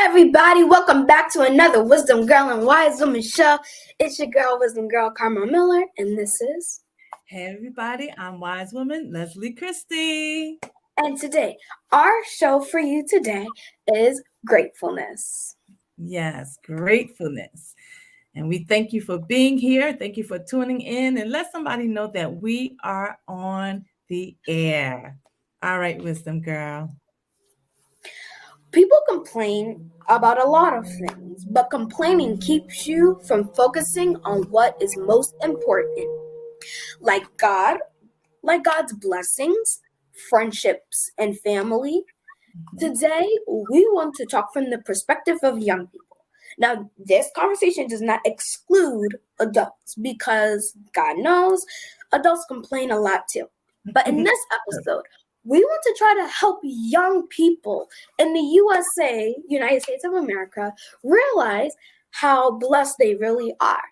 everybody, welcome back to another Wisdom Girl and Wise Woman show. It's your girl, Wisdom Girl Karma Miller, and this is... Hey everybody, I'm Wise Woman Leslie Christie. And today, our show for you today is gratefulness. Yes, gratefulness. And we thank you for being here. Thank you for tuning in, and let somebody know that we are on the air. All right, Wisdom Girl. People complain about a lot of things, but complaining keeps you from focusing on what is most important, like God's blessings, friendships, and family. Today, we want to talk from the perspective of young people. Now, this conversation does not exclude adults because God knows adults complain a lot too. But in this episode, we want to try to help young people in the USA, United States of America, realize how blessed they really are.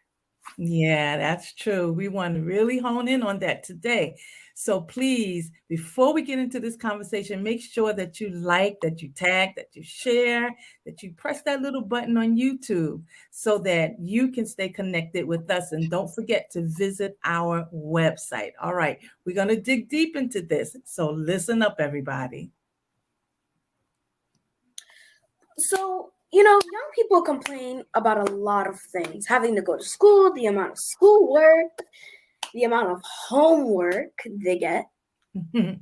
Yeah, that's true. We want to really hone in on that today. So please, before we get into this conversation, make sure that you like, that you tag, that you share, that you press that little button on YouTube so that you can stay connected with us. And don't forget to visit our website. All right, we're going to dig deep into this. So listen up, everybody. So, young people complain about a lot of things. Having to go to school, the amount of schoolwork, the amount of homework they get. But,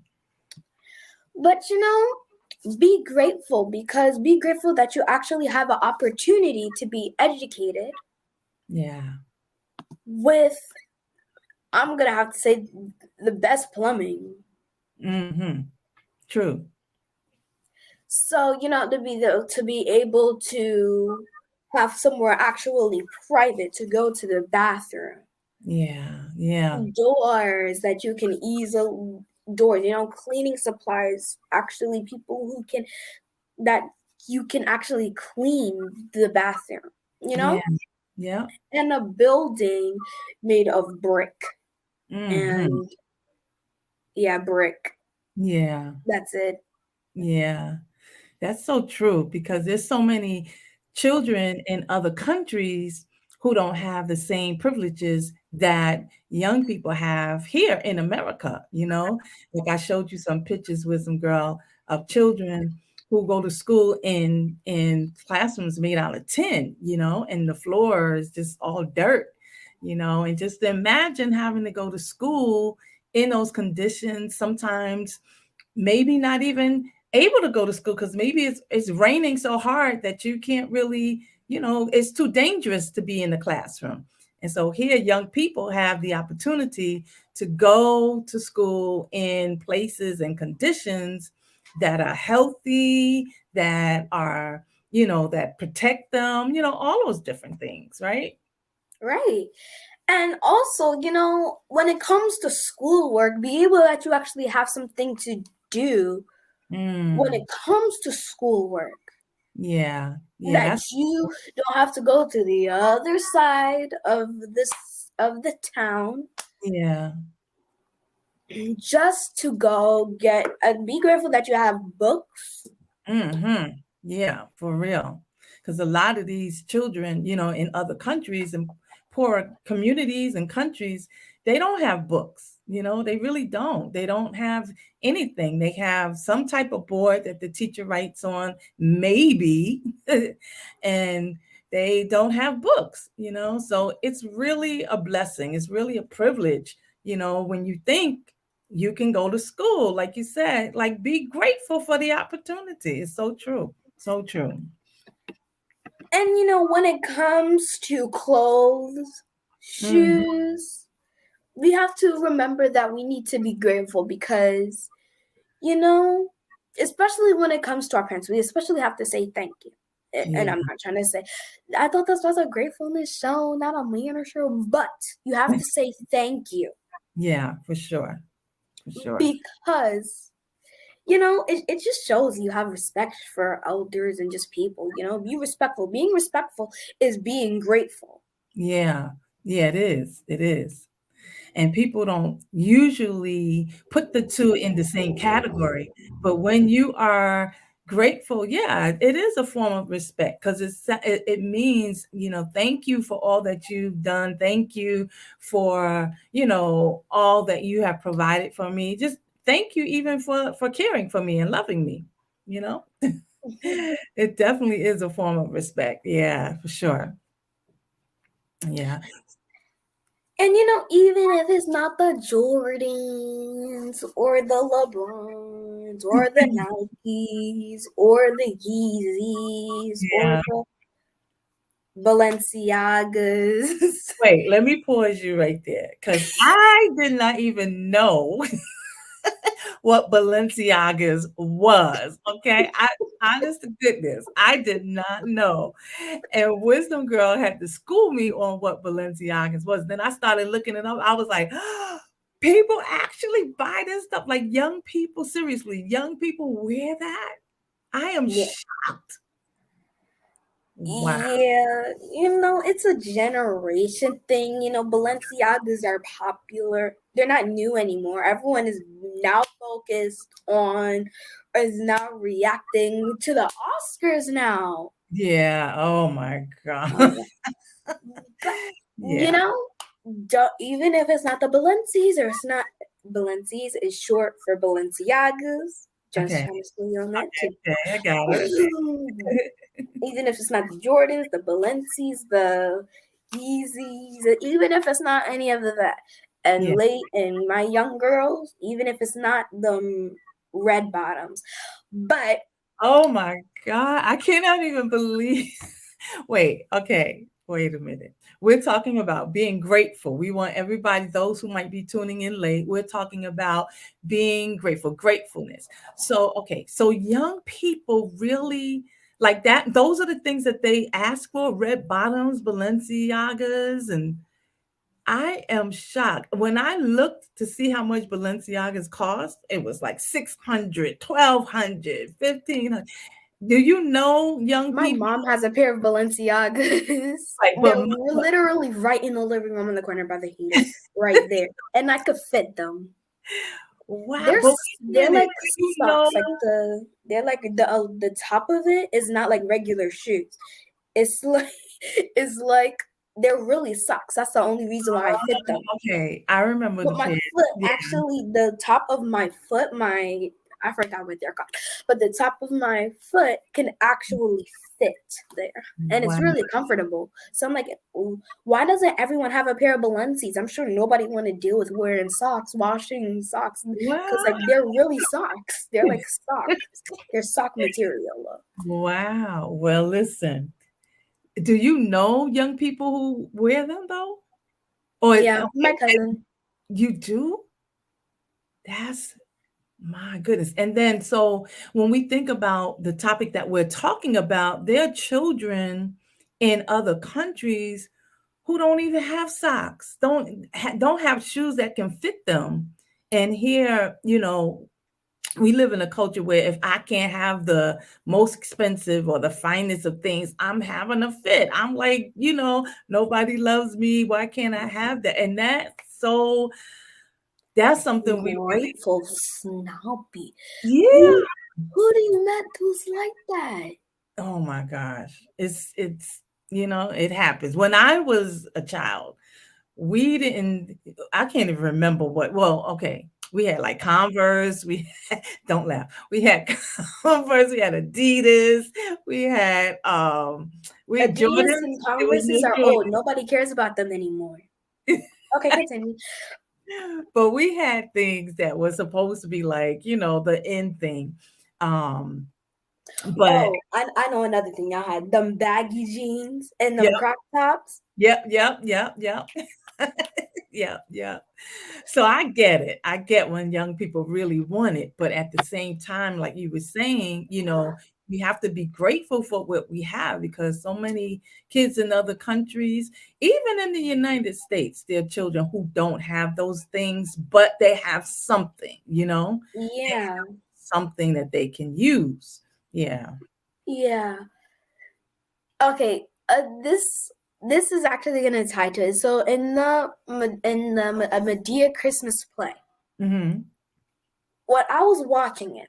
be grateful that you actually have an opportunity to be educated. Yeah. With, I'm going to have to say, the best plumbing. Mm-hmm. True. So, to be able to have somewhere actually private to go to the bathroom. Yeah. Doors that you can cleaning supplies, actually people that you can actually clean the bathroom, Yeah. And a building made of brick. Mm-hmm. And brick. Yeah. That's it. Yeah. That's so true because there's so many children in other countries who don't have the same privileges that young people have here in America, Like I showed you some pictures with some girl of children who go to school in classrooms made out of tin, and the floor is just all dirt, and just imagine having to go to school in those conditions, sometimes maybe not even able to go to school because maybe it's raining so hard that you can't really, it's too dangerous to be in the classroom. And so here young people have the opportunity to go to school in places and conditions that are healthy, that are, that protect them, all those different things, right? Right. And also, when it comes to schoolwork, be able that you actually have something to do when it comes to schoolwork. Yeah. That you don't have to go to the other side of the town. Yeah. Just to go get and be grateful that you have books. Mm-hmm. Yeah, for real. Because a lot of these children, in other countries and poor communities and countries, they don't have books. They really don't. They don't have anything. They have some type of board that the teacher writes on, maybe, and they don't have books, So it's really a blessing. It's really a privilege, when you think you can go to school, like you said, like be grateful for the opportunity. It's so true. So true. And when it comes to clothes, shoes, we have to remember that we need to be grateful because, especially when it comes to our parents, we especially have to say thank you. And I'm not trying to say, I thought this was a gratefulness show, not a manner show, but you have to say thank you. Yeah, for sure. For sure. Because, it just shows you have respect for elders and just people, be respectful. Being respectful is being grateful. Yeah, it is. It is. And people don't usually put the two in the same category. But when you are Grateful, yeah, it is a form of respect because it means, thank you for all that you've done. Thank you for, all that you have provided for me. Just thank you even for caring for me and loving me, you know? It definitely is a form of respect. Yeah, for sure. Yeah. And even if it's not the Jordans or the LeBrons or the Nikes or the Yeezys or Yeah. the Balenciagas. Wait, let me pause you right there because I did not even know what Balenciagas was. Okay. Honest to goodness, I did not know. And Wisdom Girl had to school me on what Balenciagas was. Then I started looking it up. I was like, people actually buy this stuff. Like young people, seriously, young people wear that. I am Yeah. shocked. Wow. Yeah, it's a generation thing. Balenciagas are popular. They're not new anymore. Everyone is now focused on, is now reacting to the Oscars now. Yeah. Oh my God. Oh, yeah. But, you Yeah. know, even if it's not the Balencis or it's not, Balencis is short for Balenciagas. Just Okay. trying to school you on that too. Okay. I got it. Even if it's not the Jordans, the Balencis, the Yeezys, even if it's not any of that. And Yeah. late and my young girls, even if it's not the red bottoms. But Oh my God. I cannot even believe. Wait, okay. Wait a minute. We're talking about being grateful. We want everybody, those who might be tuning in late, we're talking about being grateful, gratefulness. So, okay. So young people really like that. Those are the things that they ask for, red bottoms, Balenciagas, and I am shocked. When I looked to see how much Balenciagas cost, it was like 600, 1,200, 1,500. Do you know young my people mom has a pair of Balenciagas. like, They're literally right in the living room in the corner by the heater, right there, and I could fit them. wow, They're but wait a they're minute, like do you know socks. Like the top of it is not like regular shoes. It's like it's like they're really socks. That's the only reason why I fit them. okay, I remember But the my pair. foot, Yeah, actually, the top of my foot, I forgot what they're called, but the top of my foot can actually fit there, and it's wow. really comfortable. So I'm like, why doesn't everyone have a pair of Balencis? I'm sure nobody want to deal with wearing socks, washing socks, because Wow. like they're really socks. They're like socks. They're sock material. Wow. Well, listen, do you know young people who wear them though? Or Yeah, my okay, cousin. you do? That's my goodness. And then, so when we think about the topic that we're talking about, there are children in other countries who don't even have socks, don't have shoes that can fit them. And here, we live in a culture where if I can't have the most expensive or the finest of things, I'm having a fit. I'm like, nobody loves me. Why can't I have that? And that's something we really, Grateful, snobby. yeah. Who do you met who's like that? Oh my gosh. It happens. When I was a child, we didn't, I can't even remember well, okay. We had like Converse, don't laugh. We had Converse, we had Adidas, we had Adidas Jordans. and There was Converses no are old. Jordan. Nobody cares about them anymore. Okay, continue. But we had things that were supposed to be like, the in thing. Um, but Oh, I know another thing y'all had. Them baggy jeans and yeah, them crop tops. yep, yep, yep, yep. Yep, yep. So I get it. I get when young people really want it, but at the same time, like you were saying, we have to be grateful for what we have because so many kids in other countries, even in the United States, there are children who don't have those things, but they have something, Yeah, something that they can use. Yeah. yeah. Okay, this is actually gonna tie to it. So in the Medea Christmas play, Hmm. what I was watching it,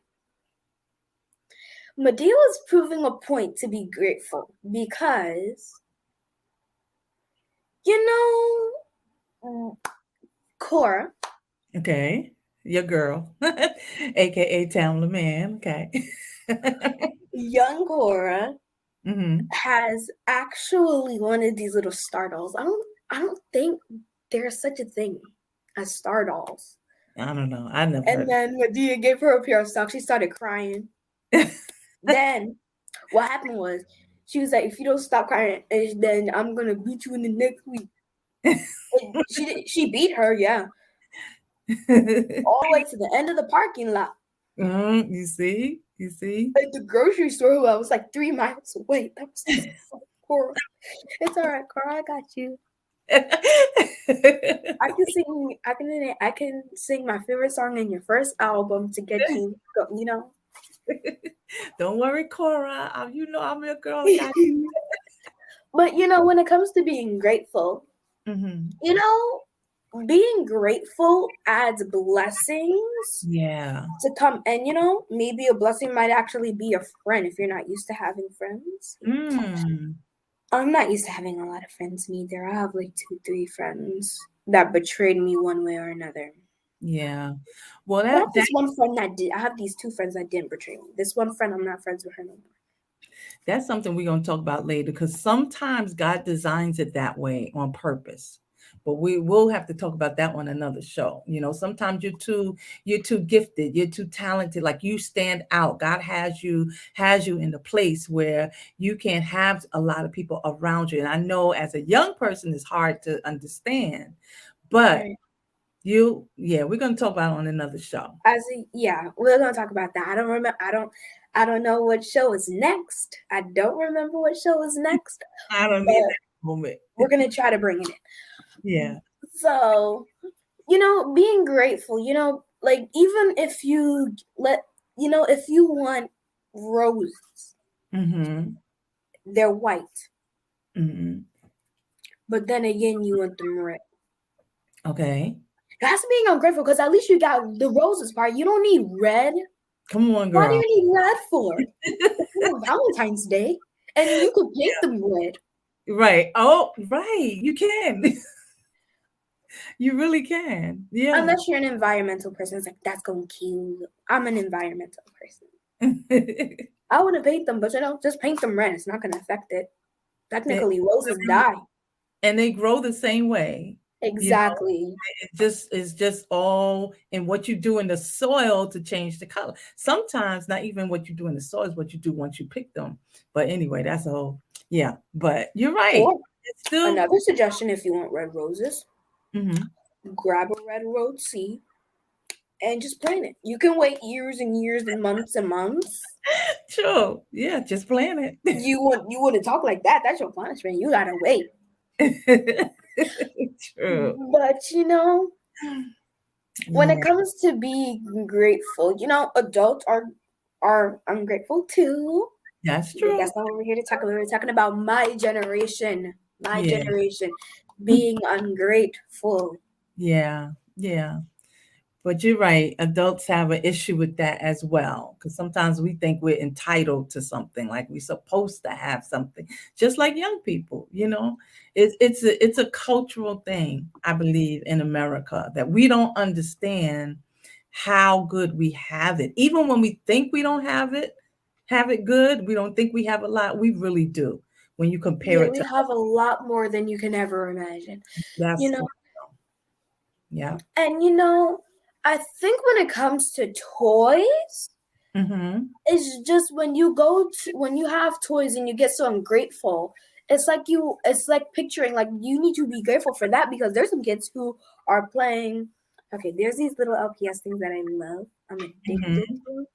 Medea was proving a point to be grateful because, you know, Cora, Okay. Your girl, aka Tamla Man. Okay. young Cora, hmm has actually wanted these little star dolls. I don't think there's such a thing as star dolls. I don't know. I never And heard then Medea gave her a pair of socks. She started crying. of Then what happened was she was like, "If you don't stop crying, then I'm gonna beat you in the next week." And she beat her, yeah, it. all the way to the end of the parking lot. You see? You see? At the grocery store, who I was like 3 miles away. That was so horrible. It's all right, Carl. I got you. I can sing. I can sing my favorite song in your first album to get you. You know. Don't worry, Cora. You know I'm your girl. I got But when it comes to being grateful, you. you know, being grateful adds blessings Yeah. to come. And maybe a blessing might actually be a friend if you're not used to having friends. Mm. I'm not used to having a lot of friends neither. I have like 2, 3 friends that betrayed me one way or another. Yeah. Well, But I have that this one friend that did. I have these 2 friends that didn't betray me. This one friend, I'm not friends with her no more. that's something we're going to talk about later because sometimes God designs it that way on purpose. But we will have to talk about that on another show. Sometimes you're too gifted, you're too talented, like you stand out. God has you in a place where you can't have a lot of people around you. And I know as a young person it's hard to understand, but Right. we're going to talk about it on another show. We're gonna talk about that. I don't remember. I don't know what show is next. I don't remember what show is next, I don't but need that moment. we're gonna try to bring it in. Yeah. So, being grateful. Like even if if you want roses, Mm-hmm. they're white, Mm-hmm. but then again, you want them red. Okay. That's being ungrateful because at least you got the roses part. You don't need red. Come on, Why do girl. you need red for? It's for Valentine's Day, and you could paint them red. Right. Oh, right. You can. You really can. Yeah. Unless you're an environmental person, it's like that's gonna kill you. I'm an environmental person. I wouldn't paint them, but just paint them red. It's not gonna affect it. They- Technically, roses die. and they grow the same way. You know, Exactly. it's just all in what you do in the soil to change the color. Sometimes not even what you do in the soil is what you do once you pick them. But anyway, that's a whole yeah. But you're right. Or It's still another suggestion, if you want red roses, Mhm. grab a red rose seed and just plant it. You can wait years and years and months. True. Yeah, just plan it. You wouldn't talk like that. That's your punishment. You gotta wait. True. But when it Yeah, comes to being grateful, adults are ungrateful too. that's But true. that's not what we're here to talk about. We're talking about my generation. My Yeah. generation being ungrateful. Yeah. Yeah. But you're right. Adults have an issue with that as well. Because sometimes we think we're entitled to something, like we're supposed to have something, just like young people. It's a cultural thing, I believe, in America that we don't understand how good we have it. Even when we think we don't have it good, we don't think we have a lot, we really do. When you compare Yeah, it we to have a lot more than you can ever imagine. You that's know, yeah. and I think when it comes to toys, Mm-hmm. it's just when you have toys and you get so ungrateful. It's like picturing like you need to be grateful for that because there's some kids who are playing. Okay, there's these little LPS things that I love. I'm addicted Mm-hmm. to.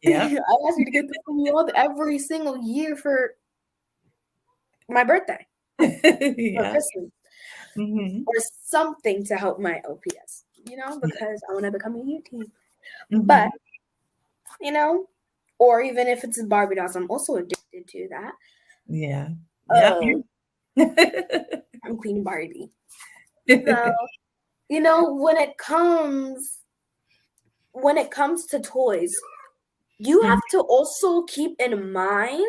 Yep. I asked you to get them for me every single year for my birthday or Yeah. Christmas Mhm. or something to help my OPS. Yeah. Because I want to become a UT. But Mhm. you know, or even if it's Barbie dolls, I'm also addicted to that. Yeah. Yep. Uh, I'm Queen Barbie. So, when it comes to toys, you Mhm, have to also keep in mind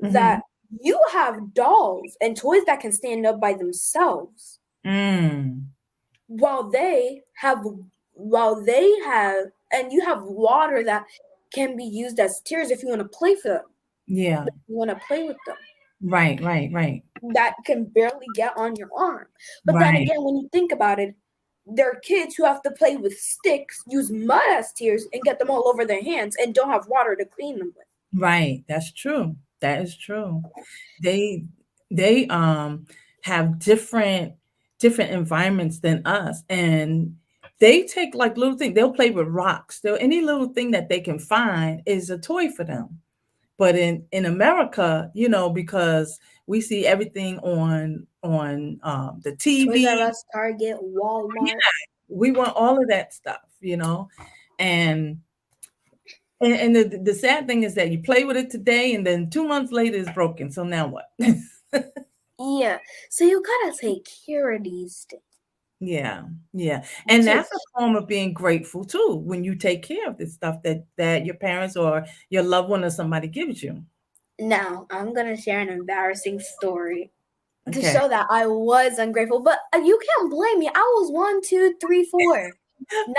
that mhm. you have dolls and toys that can stand up by themselves Mm. while they have and you have water that can be used as tears if you want to play for them. Yeah. You want to play with them. Right, right, right. That can barely get on your arm. But then Right, again, when you think about it, there are kids who have to play with sticks, use mud as tears, and get them all over their hands and don't have water to clean them with. right. That's true. That is true. They they have different environments than us, and they take like little things. They'll play with rocks. They'll any little thing that they can find is a toy for them. But in America, because we see everything on the Toys TV, R Us, Target, yeah, Walmart. we want all of that stuff. And the sad thing is that you play with it today, and then 2 months later it's broken. So now what? Yeah. So you gotta take care of these things. Yeah, yeah, and Too. that's a form of being grateful too, when you take care of the stuff that your parents or your loved one or somebody gives you. Now, I'm gonna share an embarrassing story to Okay, show that I was ungrateful. But you can't blame me. I was 1, 2, 3, 4.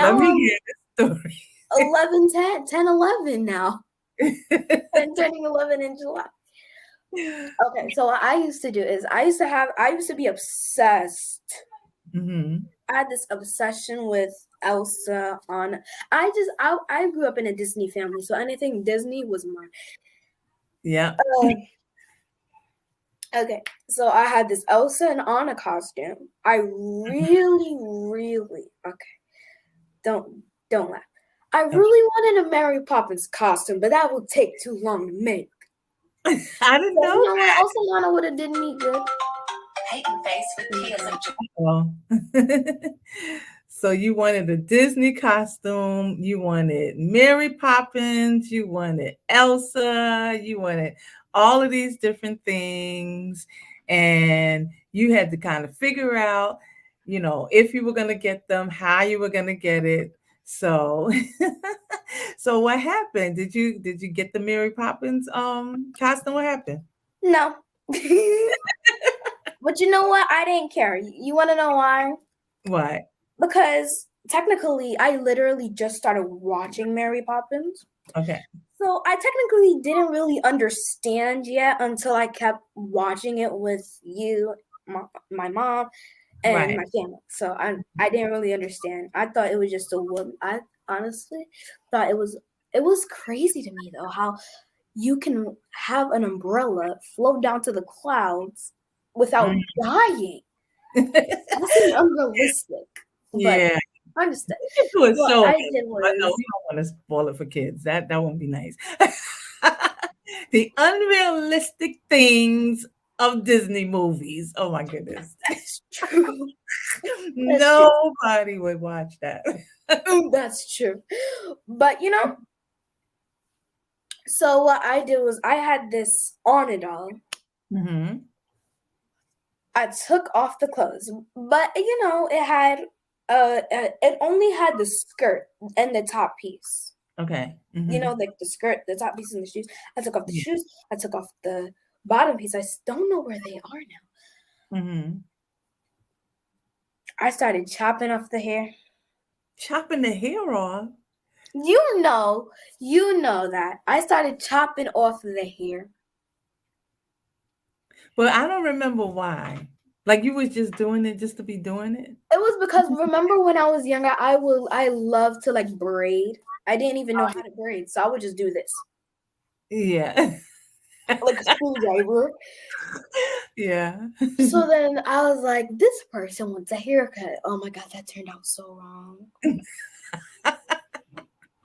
let Now me I'm hear the story. 11, 10, 10, 11 now. I'm turning 11 in July. Okay, so what I used to do is I used to be obsessed. Mhm. I had this obsession with Elsa on. I grew up in a Disney family, so anything Disney was mine. Yeah. Uh, okay, so I had this Elsa and Anna costume. I really, really okay. Don't laugh. I Okay. really wanted a Mary Poppins costume, but that would take too long to make. I didn't So you know know what? Elsa and Anna would have did me good. Peyton Face with Kia's of that. So you wanted a Disney costume, you wanted Mary Poppins, you wanted Elsa, you wanted all of these different things, and you had to kind of figure out, if you were going to get them, how you were going to get it. So so what happened? Did you get the Mary Poppins costume? What happened? No. But you know what? I didn't care. You want to know why? What? Because technically, I literally just started watching Mary Poppins. Okay. So I technically didn't really understand yet until I kept watching it with you, my mom, and Right. my family. So I didn't really understand. I thought it was just a woman. I honestly thought it was crazy to me though how you can have an umbrella float down to the clouds without Mm. dying. That seemed unrealistic, but Yeah. I understand. You can do a What show of I it, did but no, was we don't wanna spoil it for kids. That won't be nice. The unrealistic things of Disney movies. Oh my goodness. that's true. That's true. Nobody would watch that. That's true. But so what I did was I had this on it all. Mhm. I took off the clothes, but it only had the skirt and the top piece. Okay. Mhm. Like the skirt, the top piece, and the shoes. I took off the Yeah. shoes. I took off the bottom piece. I don't know where they are now. Mhm. I started chopping off the hair. Chopping the hair off? You know that. I started chopping off the hair. But I don't remember why. Like, you was just doing it just to be doing it? It was because remember when I was younger, I loved to like braid. I didn't even know how to braid, so I would just do this Yeah. like a screwdriver. Yeah. So then I was like, this person wants a haircut. Oh my god, that turned out so wrong.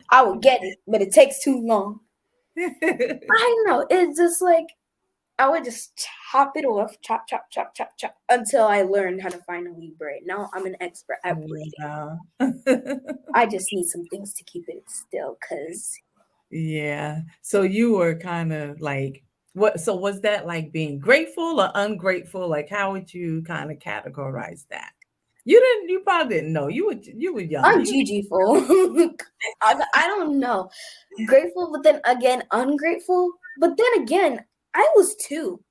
I would get it, but it takes too long. I know. It's just like I would just chop it off, chop, chop, chop, chop, chop, until I learned how to finally braid. Now I'm an expert at braiding. Wow. I just need some things to keep it still, cause Yeah. So you were kinda like so was that like being grateful or ungrateful? Like, how would you kinda categorize that? You probably didn't know. You were young. I'm GG-ful. I don't know. Grateful, but then again, ungrateful. But then again, I was too.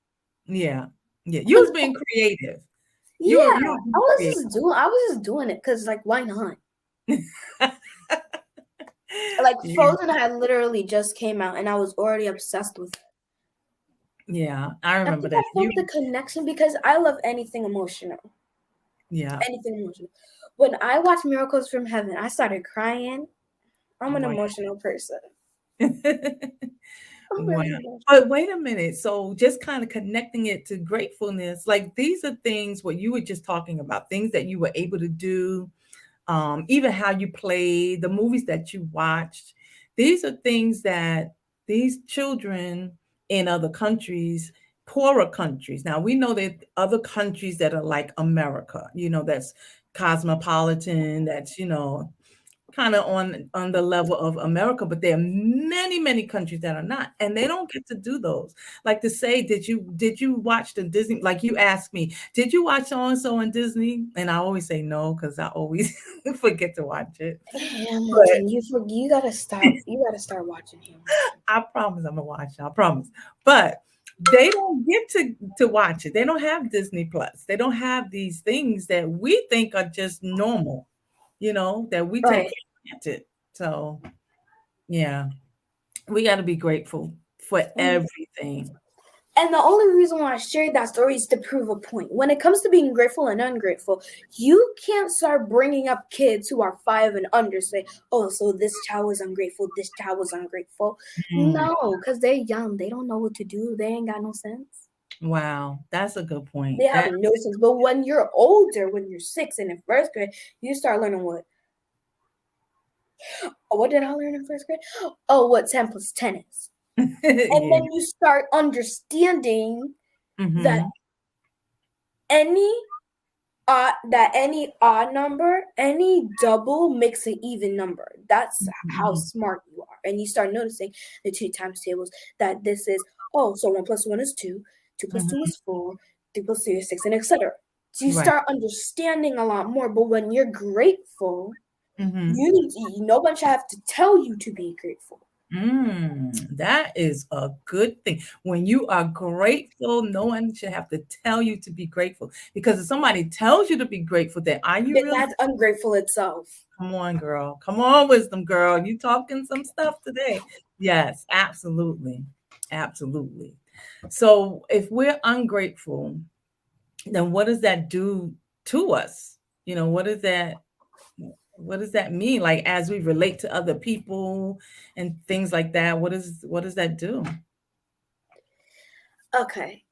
Yeah. You was being creative. You Yeah, were being creative. I was just doing it because, like, why not? Like, Yeah. Frozen had literally just came out, and I was already obsessed with it. Yeah, I I remember think I that. felt the connection because I love anything emotional. Yeah. Anything emotional. When I watched Miracles from Heaven, I started crying. I'm an Wow. emotional person. I'm Wow. really emotional. But wait a minute. So just kind of connecting it to gratefulness, like these are things what you were just talking about, things that you were able to do, even how you played, the movies that you watched. These are things that these children in other countries, poorer countries. Now we know that other countries that are like America, that's cosmopolitan, that's, kind of on the level of America, but there are many countries that are not, and they don't get to do those. Like to say, did you watch the Disney? Like you asked me, did you watch so and so on Disney? And I always say no because I always forget to watch it. Hamilton, you gotta stop. You gotta start watching Hamilton. I promise I'm gonna watch it. I promise. But they don't get to watch it. They don't have Disney Plus. They don't have these things that we think are just normal, that we take Right. for granted. So yeah, we got to be grateful for everything. And the only reason why I shared that story is to prove a point. When it comes to being grateful and ungrateful, you can't start bringing up kids who are 5 and under, say, oh, so this child was ungrateful, this child was ungrateful. Mm, No, because they're young. They don't know what to do. They ain't got no sense. wow, that's a good point. They have no sense. But when you're older, when you're 6 and in first grade, you start learning what? Oh, what did I learn in first grade? Oh, what 10 plus 10 is. And Yeah. then you start understanding that Mhm. any any odd number, any double makes an even number. That's how Mhm. smart you are. And you start noticing the 2 times tables that this is, oh, so 1 plus 1 is 2, 2 plus 2 Mhm. is 4, 3 plus 3 is 6, and etc. So you Right. start understanding a lot more. But when you're grateful, Mhm. no one should have to tell you to be grateful. That is a good thing. When you are grateful, no one should have to tell you to be grateful. Because if somebody tells you to be grateful, then are you Then really? that's ungrateful itself. Come on, girl. Come on, wisdom girl. You talking some stuff today. Yes, absolutely. Absolutely. So if we're ungrateful, then what does that do to us? What does that mean? Like as we relate to other people and things like that, what does that do? Okay.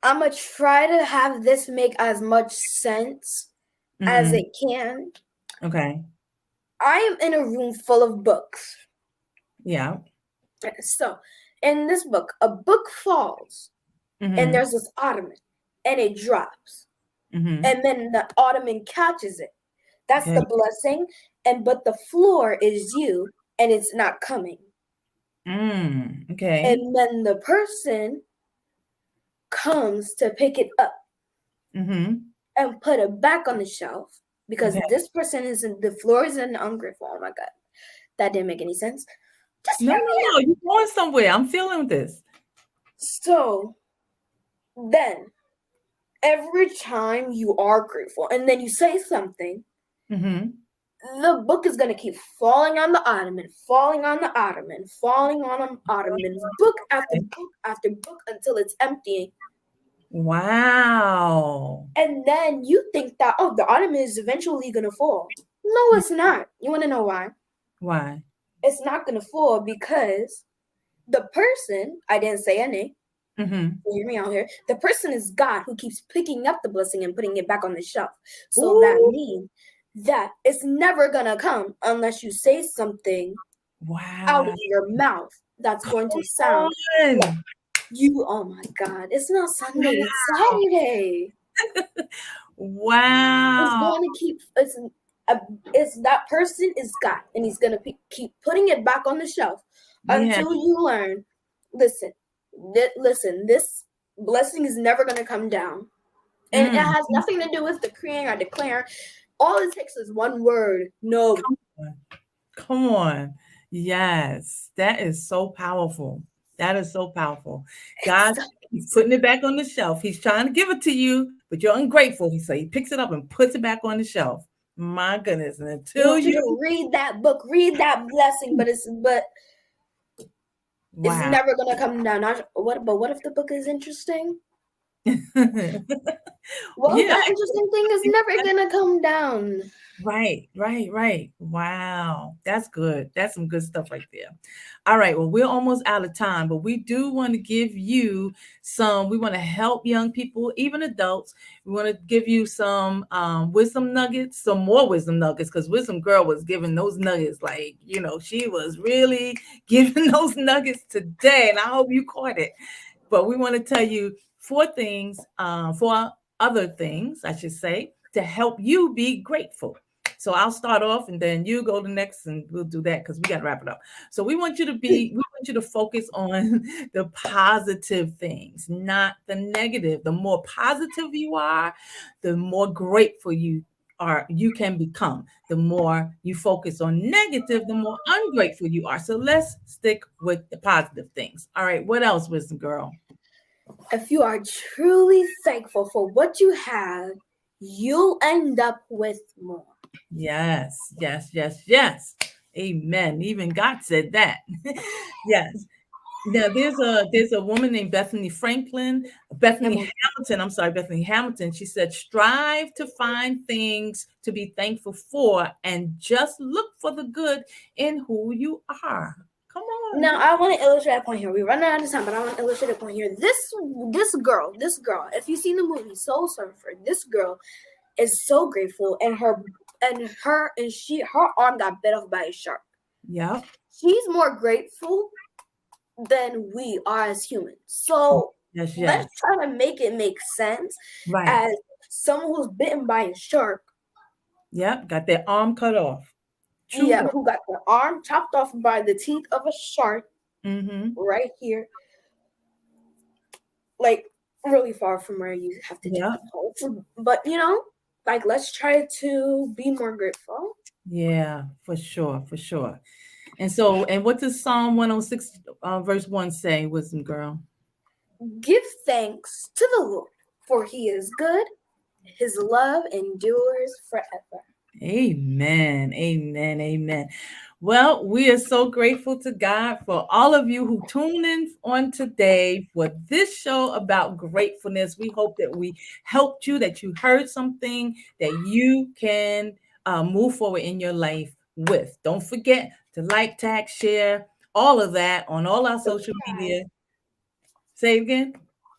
I'm going to try to have this make as much sense as Mhm. it can. Okay. I am in a room full of books. Yeah. So, in this book, a book falls, and Mhm. there's this ottoman, and it drops. Mhm. And then the ottoman catches it. That's Okay. the blessing. But the floor is you, and it's not coming. Okay. And then the person comes to pick it up Mhm. and put it back on the shelf because Okay. this person isn't, the floor is in ungrateful. Oh my God. That didn't make any sense. Just No, hear no, me no. out. You're going somewhere. I'm feeling this. So then every time you are grateful and then you say something, Mhm. the book is going to keep falling on the ottoman, falling on the ottoman, falling on the ottoman, book after book after book until it's emptying. Wow. And then you think that, oh, the ottoman is eventually going to fall. No, it's not. You want to know why? Why? It's not going to fall because the person, I didn't say a name, Mhm. hear me out here, the person is God who keeps picking up the blessing and putting it back on the shelf. So that Ooh. means that it's never going to come unless you say something out Wow. of your mouth that's going to Come sound like on. you. Oh my God, it's not Sunday, Wow. it's Saturday. It's Wow. going to keep, it's that person is God, and he's going to keep putting it back on the shelf Yeah. until you learn, listen, this blessing is never going to come down And it has nothing to do with decreeing or declaring. All it takes is one word, no. Come on. Yes, that is so powerful. That is so powerful. God, he's putting it back on the shelf. He's trying to give it to you, but you're ungrateful. He picks it up and puts it back on the shelf. My goodness. And He until wants you you to read that book, read that blessing, but it's wow. never gonna come down. What if the book is interesting? Well, Yeah. that interesting thing is never gonna come down. Right. Wow. That's good. That's some good stuff right there. All right. Well, we're almost out of time, but we do want to give you we want to help young people, even adults. We want to give you some wisdom nuggets, some more wisdom nuggets, because Wisdom Girl was giving those nuggets like, she was really giving those nuggets today. And I hope you caught it. But we want to tell you four other things, I should say, to help you be grateful. So I'll start off and then you go to next and we'll do that because we got to wrap it up. So we want you to focus on the positive things, not the negative. The more positive you are, the more grateful you can become. The more you focus on negative, the more ungrateful you are. So let's stick with the positive things. All right. What else, Wisdom Girl? If you are truly thankful for what you have, you'll end up with more. Yes. Amen. Even God said that. Yes. Now there's a woman named Bethany Hamilton. I'm sorry, Bethany Hamilton. She said, strive to find things to be thankful for and just look for the good in who you are. Come on. Now I want to illustrate a point here. We're running out of time, but I want to illustrate a point here. This girl, if you've seen the movie Soul Surfer, this girl is so grateful, and her arm got bit off by a shark. Yeah. She's more grateful than we are as humans. So yes. Let's try to make it make sense. Right. As someone who's bitten by a shark. Yep, got their arm cut off. Who got their arm chopped off by the teeth of a shark. Right here. Like really far from where you have to take the pulse. But let's try to be more grateful. Yeah, for sure. And so, what does Psalm 106 verse 1 say, Wisdom Girl? Give thanks to the Lord, for he is good. His love endures forever. Amen. Well, we are so grateful to God for all of you who tuned in on today for this show about gratefulness. We hope that we helped you, that you heard something that you can move forward in your life with. Don't forget to like, tag, share, all of that on all our social media. Say it again.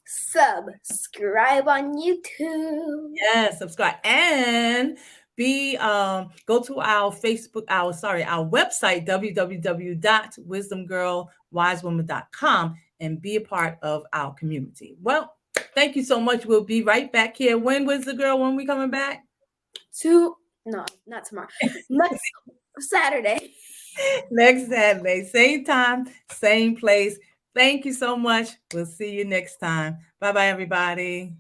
Subscribe on YouTube. Yes, subscribe and go to our website www.wisdomgirlwisewoman.com and be a part of our community. Well, thank you so much. We'll be right back here. When we coming back? No, not tomorrow. Next Saturday. Next Saturday, same time, same place. Thank you so much. We'll see you next time. Bye-bye, everybody.